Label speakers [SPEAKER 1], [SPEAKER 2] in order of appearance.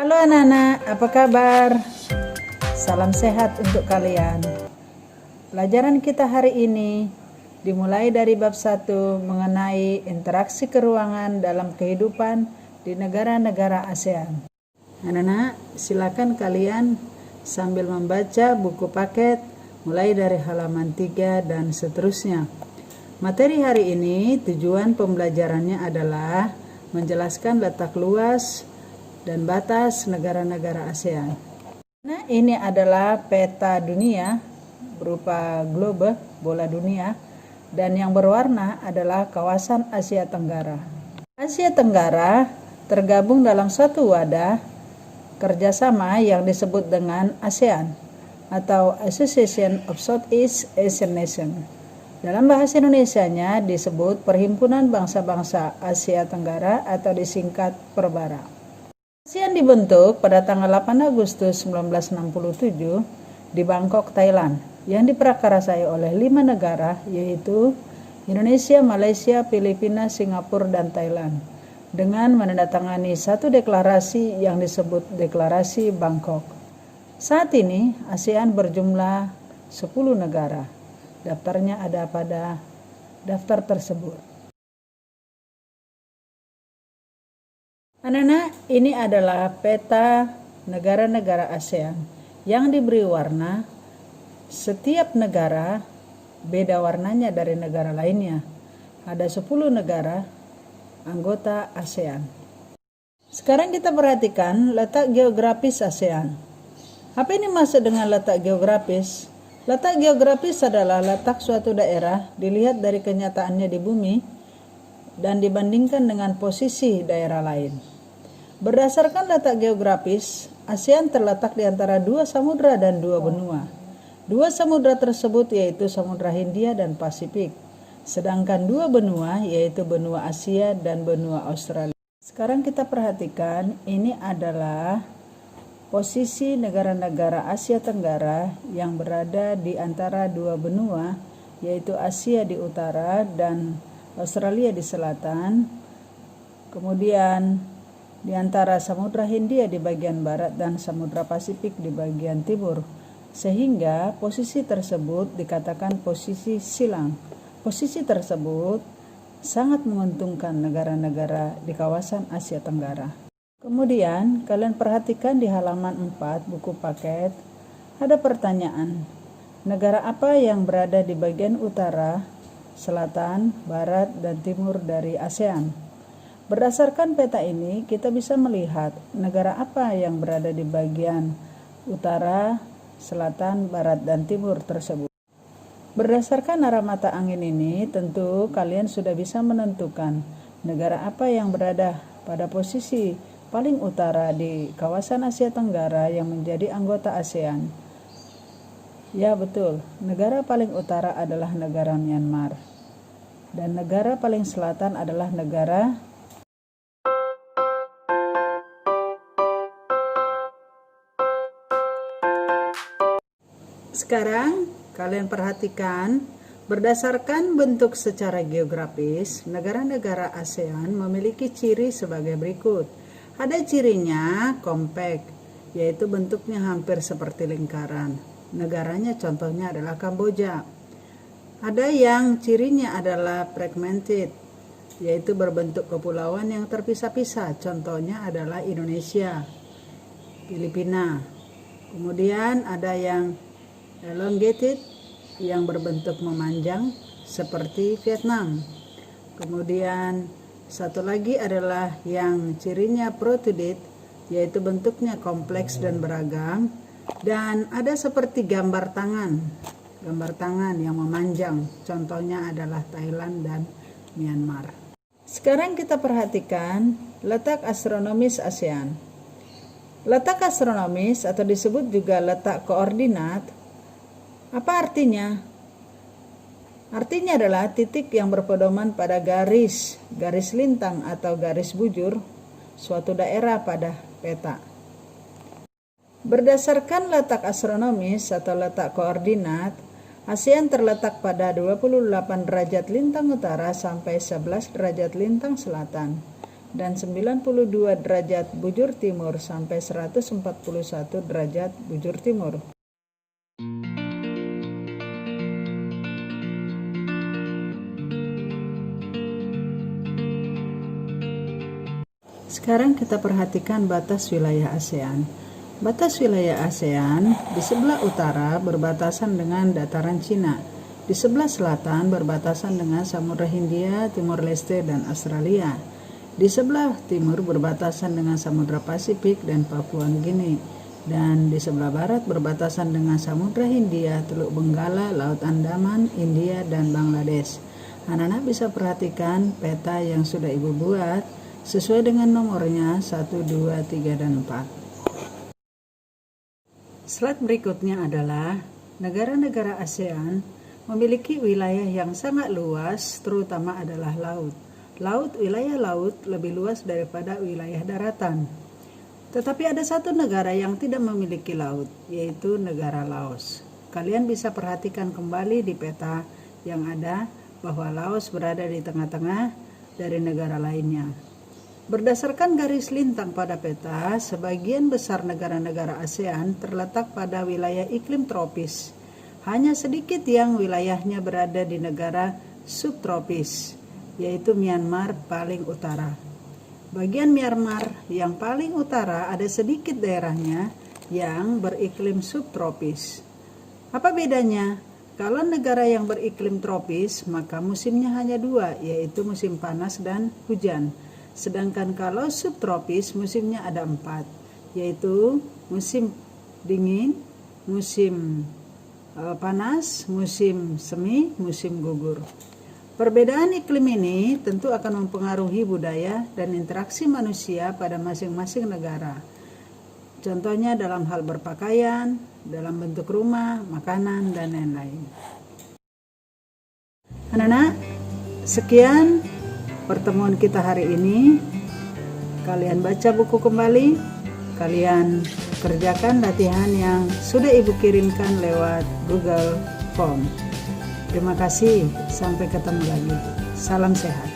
[SPEAKER 1] Halo anak-anak, apa kabar? Salam sehat untuk kalian. Pelajaran kita hari ini dimulai dari bab 1 mengenai interaksi keruangan dalam kehidupan di negara-negara ASEAN. Anak-anak, silakan kalian sambil membaca buku paket mulai dari halaman 3 dan seterusnya. Materi hari ini tujuan pembelajarannya adalah menjelaskan letak luas dan batas negara-negara ASEAN. Nah, ini adalah peta dunia berupa globe, bola dunia, dan yang berwarna adalah kawasan Asia Tenggara. Asia Tenggara tergabung dalam satu wadah kerjasama yang disebut dengan ASEAN atau Association of Southeast Asian Nations. Dalam bahasa Indonesianya disebut Perhimpunan Bangsa-Bangsa Asia Tenggara atau disingkat Perbara. ASEAN dibentuk pada tanggal 8 Agustus 1967 di Bangkok, Thailand, yang diprakarsai oleh 5 negara yaitu Indonesia, Malaysia, Filipina, Singapura, dan Thailand dengan menandatangani satu deklarasi yang disebut Deklarasi Bangkok. Saat ini ASEAN berjumlah 10 negara. Daftarnya ada pada daftar tersebut. Anak-anak, ini adalah peta negara-negara ASEAN yang diberi warna. Setiap negara beda warnanya dari negara lainnya. Ada 10 negara anggota ASEAN. Sekarang kita perhatikan letak geografis ASEAN. Apa ini maksud dengan letak geografis? Letak geografis adalah letak suatu daerah dilihat dari kenyataannya di bumi dan dibandingkan dengan posisi daerah lain. Berdasarkan letak geografis, ASEAN terletak di antara 2 samudra dan 2 benua. 2 samudra tersebut yaitu Samudra Hindia dan Pasifik, sedangkan 2 benua yaitu benua Asia dan benua Australia. Sekarang kita perhatikan, ini adalah posisi negara-negara Asia Tenggara yang berada di antara 2 benua, yaitu Asia di utara dan Australia di selatan. Kemudian di antara Samudra Hindia di bagian barat dan Samudra Pasifik di bagian timur. Sehingga posisi tersebut dikatakan posisi silang. Posisi tersebut sangat menguntungkan negara-negara di kawasan Asia Tenggara. Kemudian kalian perhatikan di halaman 4 buku paket ada pertanyaan. Negara apa yang berada di bagian utara, selatan, barat, dan timur dari ASEAN? Berdasarkan peta ini kita bisa melihat negara apa yang berada di bagian utara, selatan, barat, dan timur tersebut. Berdasarkan arah mata angin ini tentu kalian sudah bisa menentukan negara apa yang berada pada posisi paling utara di kawasan Asia Tenggara yang menjadi anggota ASEAN. Ya betul, negara paling utara adalah negara Myanmar. Dan negara paling selatan adalah negara Sekarang kalian perhatikan, berdasarkan bentuk secara geografis, negara-negara ASEAN memiliki ciri sebagai berikut. Ada cirinya kompak, yaitu bentuknya hampir seperti lingkaran. Negaranya contohnya adalah Kamboja. Ada yang cirinya adalah fragmented, yaitu berbentuk kepulauan yang terpisah-pisah. Contohnya adalah Indonesia, Filipina. Kemudian ada yang elongated, yang berbentuk memanjang seperti Vietnam. Kemudian satu lagi adalah yang cirinya protrude, yaitu bentuknya kompleks dan beragam, dan ada seperti gambar tangan yang memanjang, contohnya adalah Thailand dan Myanmar. Sekarang kita perhatikan letak astronomis ASEAN. Letak astronomis atau disebut juga letak koordinat, apa artinya? Artinya adalah titik yang berpedoman pada garis lintang atau garis bujur suatu daerah pada peta. Berdasarkan letak astronomis atau letak koordinat, ASEAN terletak pada 28 derajat lintang utara sampai 11 derajat lintang selatan. dan 92 derajat bujur timur sampai 141 derajat bujur timur. Sekarang kita perhatikan batas wilayah ASEAN. Batas wilayah ASEAN di sebelah utara berbatasan dengan dataran Cina, di sebelah selatan berbatasan dengan Samudra Hindia, Timor Leste, dan Australia. Di sebelah timur berbatasan dengan Samudra Pasifik dan Papua Nugini. Dan di sebelah barat berbatasan dengan Samudra Hindia, Teluk Benggala, Laut Andaman, India, dan Bangladesh. Anak-anak bisa perhatikan peta yang sudah Ibu buat sesuai dengan nomornya 1, 2, 3, dan 4. Slide berikutnya adalah negara-negara ASEAN memiliki wilayah yang sangat luas, terutama adalah laut. Wilayah laut lebih luas daripada wilayah daratan. Tetapi ada satu negara yang tidak memiliki laut, yaitu negara Laos. Kalian bisa perhatikan kembali di peta yang ada bahwa Laos berada di tengah-tengah dari negara lainnya. Berdasarkan garis lintang pada peta, sebagian besar negara-negara ASEAN terletak pada wilayah iklim tropis. Hanya sedikit yang wilayahnya berada di negara subtropis, yaitu Myanmar paling utara. Bagian Myanmar yang paling utara ada sedikit daerahnya yang beriklim subtropis. Apa bedanya? Kalau negara yang beriklim tropis, maka musimnya hanya 2, yaitu musim panas dan hujan. Sedangkan kalau subtropis musimnya ada 4, yaitu musim dingin, musim panas, musim semi, musim gugur. Perbedaan iklim ini tentu akan mempengaruhi budaya dan interaksi manusia pada masing-masing negara. Contohnya dalam hal berpakaian, dalam bentuk rumah, makanan, dan lain-lain. Anak-anak, sekian pertemuan kita hari ini. Kalian baca buku kembali, kalian kerjakan latihan yang sudah Ibu kirimkan lewat Google Form. Terima kasih, sampai ketemu lagi. Salam sehat.